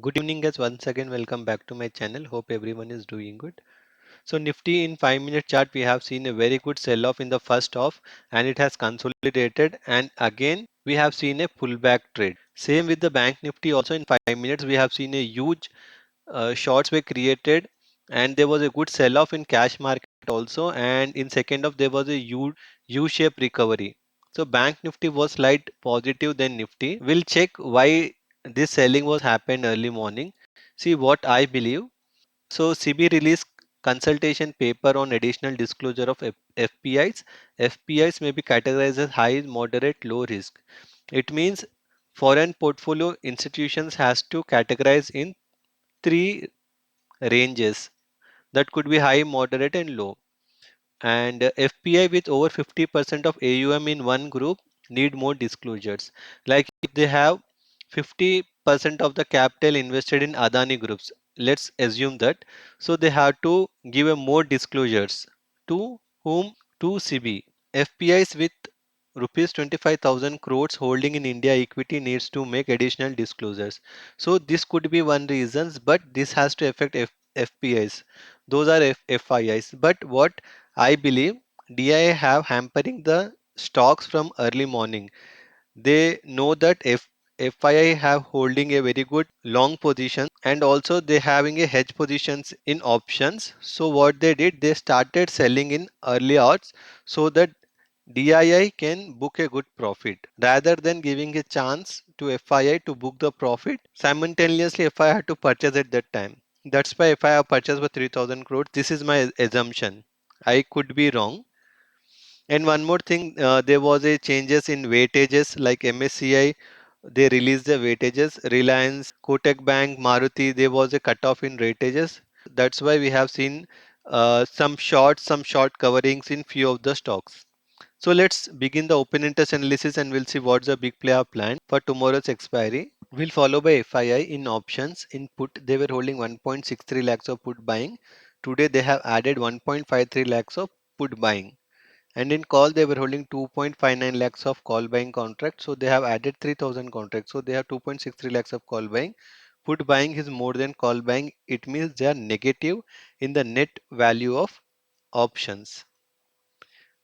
Good evening guys, once again welcome back to my channel. Hope everyone is doing good. So Nifty in 5 minute chart we have seen a very good sell off in the first half and it has consolidated, and again we have seen a pullback trade. Same with the bank Nifty, also in 5 minutes we have seen a huge shorts were created and there was a good sell off in cash market also, and in second half there was a U-shaped recovery. So bank Nifty was slight positive than Nifty. We'll check why this selling was happened early morning. See what I believe. So CB released consultation paper on additional disclosure of FPIs. FPIs may be categorized as high, moderate, low risk. It means foreign portfolio institutions has to categorize in three ranges, that could be high, moderate and low. And FPI with over 50% of AUM in one group need more disclosures. Like if they have 50% of the capital invested in Adani groups, let's assume that, so they have to give a more disclosures. To whom? To CB. FPIs with rupees 25,000 crores holding in India equity needs to make additional disclosures. So this could be one reasons, but this has to affect FPIs. Those are FIIs. But what I believe, DIA have hampering the stocks from early morning. They know that if FII have holding a very good long position and also they having a hedge positions in options. So what they did, they started selling in early hours so that DII can book a good profit rather than giving a chance to FII to book the profit. Simultaneously, FII had to purchase at that time. That's why FII have purchased for 3,000 crores. This is my assumption. I could be wrong. And one more thing, there was a changes in weightages like MSCI. They released the weightages. Reliance, Kotak Bank, Maruti, there was a cutoff in weightages. That's why we have seen some short coverings in few of the stocks. So let's begin the open interest analysis and we'll see what's the big player plan for tomorrow's expiry. We'll follow by FII in options. In put, they were holding 1.63 lakhs of put buying. Today they have added 1.53 lakhs of put buying. And in call, they were holding 2.59 lakhs of call buying contracts. So they have added 3,000 contracts. So they have 2.63 lakhs of call buying. Put buying is more than call buying. It means they are negative in the net value of options.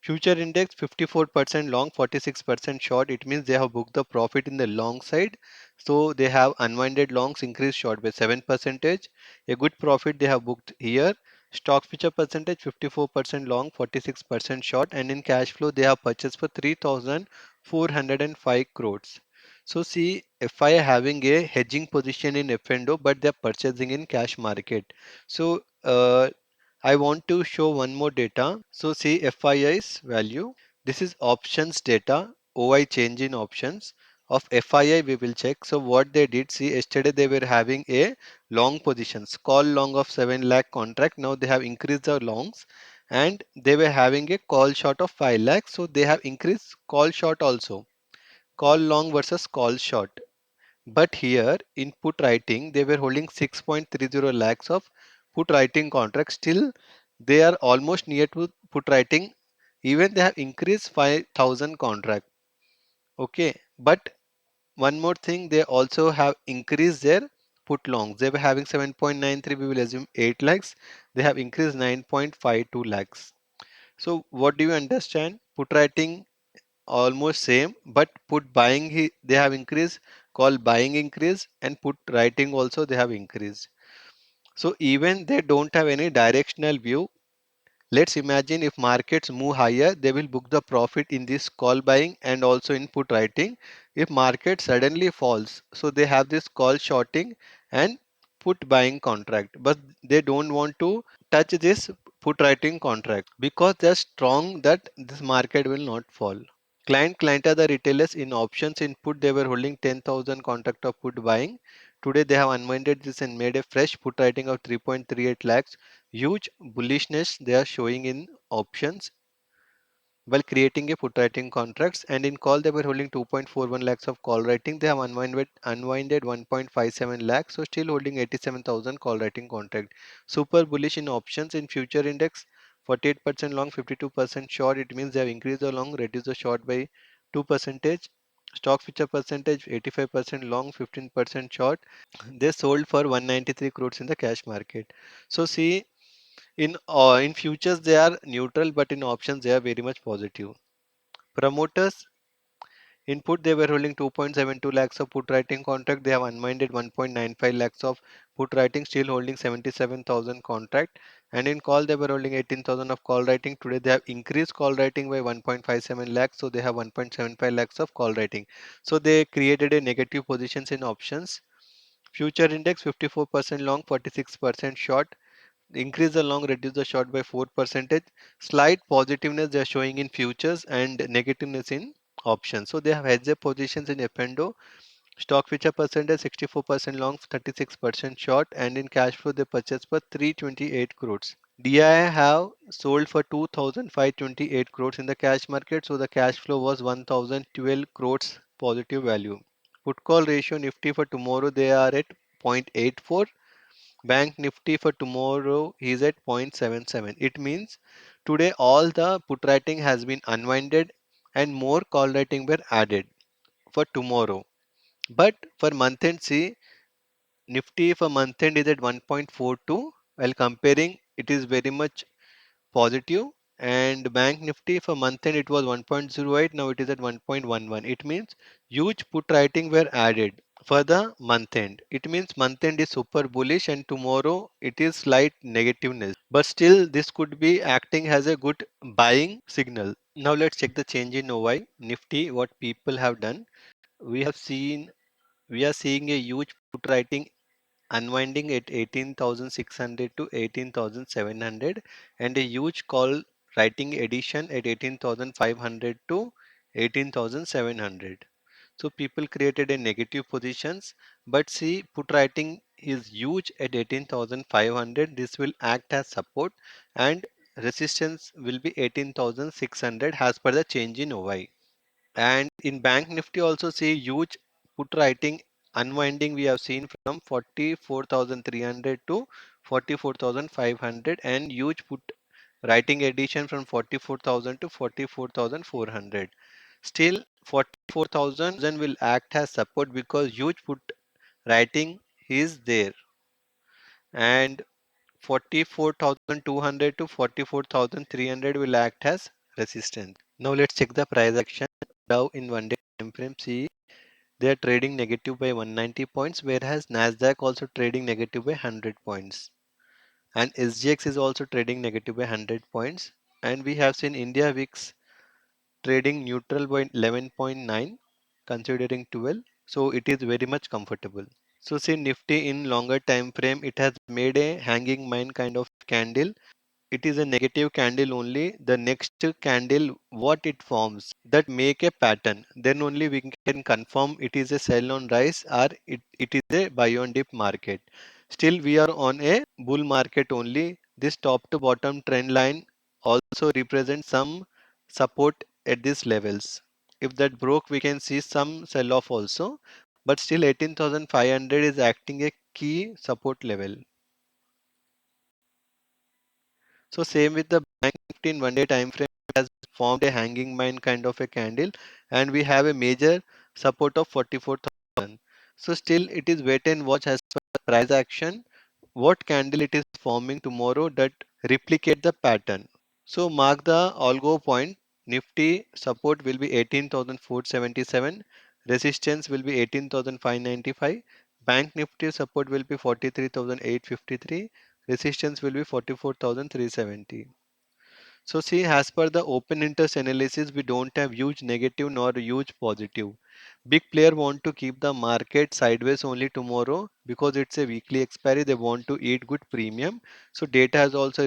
Future index 54% long, 46% short. It means they have booked the profit in the long side. So they have unwinded longs, increased short by 7%. A good profit they have booked here. Stock future percentage 54% long, 46% short, and in cash flow they have purchased for 3,405 crores. So see, FI having a hedging position in F&O, but they're purchasing in cash market. So I want to show one more data. So see FII's value. This is options data. OI change in options of FII we will check. So what they did, see yesterday they were having a long positions, call long of 7 lakh contract. Now they have increased the longs and they were having a call short of 5 lakhs. So they have increased call short also. Call long versus call short. But here in put writing, they were holding 6.30 lakhs of put writing contracts. Still, they are almost near to put writing. Even they have increased 5,000 contract. Okay, but one more thing, they also have increased their put longs. They were having 7.93. We will assume 8 lakhs. They have increased 9.52 lakhs. So what do you understand? Put writing almost same, but put buying they have increased, call buying increase, and put writing also they have increased. So even they don't have any directional view. Let's imagine if markets move higher, they will book the profit in this call buying and also in put writing. If market suddenly falls, so they have this call shorting and put buying contract, but they don't want to touch this put writing contract because they're strong that this market will not fall. Client are the retailers in options input. They were holding 10,000 contract of put buying. Today they have unwinded this and made a fresh put writing of 3.38 lakhs. Huge bullishness they are showing in options while creating a put writing contracts, and in call they were holding 2.41 lakhs of call writing. They have unwinded 1.57 lakhs, so still holding 87,000 call writing contract. Super bullish in options. In future index 48% long, 52% short. It means they have increased the long, reduced the short by 2%. Stock future percentage 85% long, 15% short. They sold for 193 crores in the cash market. So see, in futures they are neutral, but in options they are very much positive. Promoters input, they were holding 2.72 lakhs of put writing contract. They have unwinded 1.95 lakhs of put writing, still holding 77,000 contract. And in call, they were holding 18,000 of call writing. Today, they have increased call writing by 1.57 lakhs. So they have 1.75 lakhs of call writing. So they created a negative positions in options. Future index 54% long, 46% short. Increase the long, reduce the short by 4 percentage. Slight positiveness they are showing in futures and negativeness in options. So they have hedge their positions in F&O. Stock future percentage 64% long, 36% short, and in cash flow they purchased for 328 crores. DI have sold for 2,528 crores in the cash market. So the cash flow was 1,012 crores positive value. Put call ratio Nifty for tomorrow they are at 0.84. Bank Nifty for tomorrow is at 0.77. It means today all the put writing has been unwinded and more call writing were added for tomorrow. But for month end, see, Nifty for month end is at 1.42, while comparing it is very much positive, and Bank Nifty for month end it was 1.08, now it is at 1.11. It means huge put writing were added for the month end. It means month end is super bullish and tomorrow it is slight negativeness, but still this could be acting as a good buying signal. Now let's check the change in OI Nifty, what people have done. We have seen, we are seeing a huge put writing unwinding at 18,600 to 18,700, and a huge call writing addition at 18,500 to 18,700. So people created a negative positions, but see, put writing is huge at 18,500. This will act as support, and resistance will be 18,600 as per the change in OI. And in Bank Nifty also see huge put writing unwinding we have seen from 44,300 to 44,500, and huge put writing addition from 44,000 to 44,400. Still 44,000 will act as support because huge put writing is there, and 44,200 to 44,300 will act as resistance. Now let's check the price action. Dow in 1 day time frame, see, they are trading negative by 190 points, whereas Nasdaq also trading negative by 100 points, and SGX is also trading negative by 100 points, and we have seen India VIX trading neutral by 11.9 considering 12, so it is very much comfortable. So see, Nifty in longer time frame, it has made a hanging mine kind of candle. It is a negative candle only. The next candle what it forms that make a pattern, then only we can confirm it is a sell on rise or it is a buy on dip market. Still we are on a bull market only. This top to bottom trend line also represents some support at these levels. If that broke, we can see some sell off also, but still 18,500 is acting a key support level. So same with the Bank Nifty in 1 day time frame, it has formed a hanging mine kind of a candle, and we have a major support of 44,000. So still it is wait and watch as per the price action, what candle it is forming tomorrow that replicate the pattern. So mark the algo point. Nifty support will be 18,477, resistance will be 18,595, Bank Nifty support will be 43,853, resistance will be 44,370. So see, as per the open interest analysis, we don't have huge negative nor huge positive. Big player want to keep the market sideways only tomorrow because it's a weekly expiry. They want to eat good premium. So data is also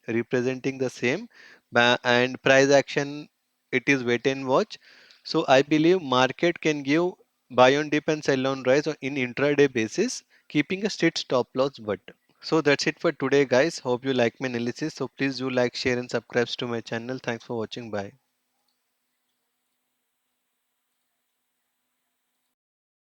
representing the same. And price action, it is wait and watch. So I believe market can give buy on dip and sell on rise in intraday basis, keeping a strict stop loss but. So that's it for today guys. Hope you like my analysis. So please do like, share and subscribe to my channel. Thanks for watching. Bye.